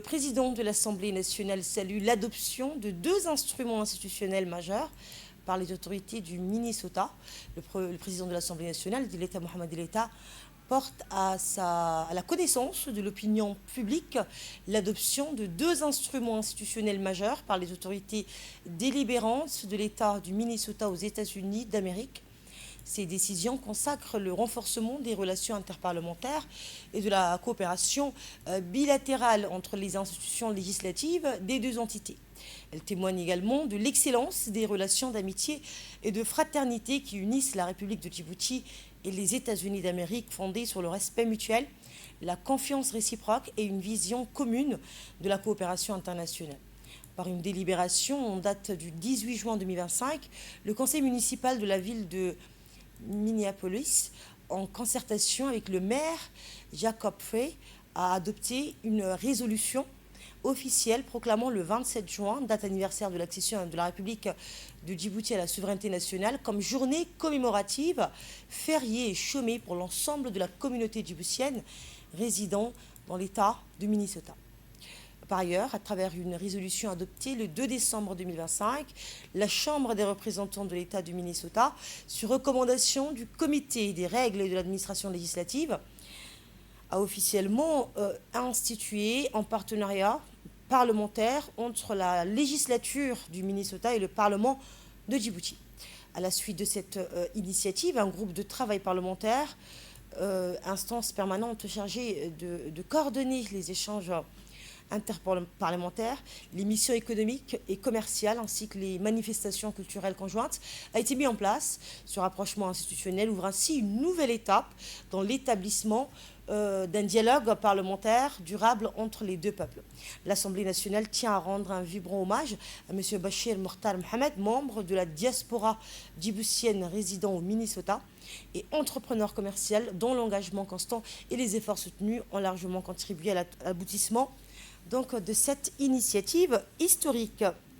président de l'Assemblée nationale salue l'adoption de deux instruments institutionnels majeurs par les autorités du Minnesota. Le président de l'Assemblée nationale, Dileta Mohamed Dileta, porte à la connaissance de l'opinion publique l'adoption de deux instruments institutionnels majeurs par les autorités délibérantes de l'État du Minnesota aux États-Unis d'Amérique. Ces décisions consacrent le renforcement des relations interparlementaires et de la coopération bilatérale entre les institutions législatives des deux entités. Elles témoignent également de l'excellence des relations d'amitié et de fraternité qui unissent la République de Djibouti et les États-Unis d'Amérique, fondées sur le respect mutuel, la confiance réciproque et une vision commune de la coopération internationale. Par une délibération en date du 18 juin 2025, le conseil municipal de la ville de Minneapolis, en concertation avec le maire Jacob Frey, a adopté une résolution officielle proclamant le 27 juin, date anniversaire de l'accession de la République de Djibouti à la souveraineté nationale, comme journée commémorative, fériée et chômée pour l'ensemble de la communauté djiboutienne résidant dans l'État du Minnesota. Par ailleurs, à travers une résolution adoptée le 2 décembre 2025, la Chambre des représentants de l'État du Minnesota, sur recommandation du Comité des règles et de l'administration législative, a officiellement institué un partenariat parlementaire entre la législature du Minnesota et le Parlement de Djibouti. À la suite de cette initiative, un groupe de travail parlementaire, instance permanente chargée de coordonner les échanges interparlementaires, les missions économiques et commerciales ainsi que les manifestations culturelles conjointes, a été mis en place. Ce rapprochement institutionnel ouvre ainsi une nouvelle étape dans l'établissement d'un dialogue parlementaire durable entre les deux peuples. L'Assemblée nationale tient à rendre un vibrant hommage à M. Bachir Mokhtar Mohamed, membre de la diaspora djiboutienne résidant au Minnesota et entrepreneur commercial dont l'engagement constant et les efforts soutenus ont largement contribué à l'aboutissement de cette initiative historique.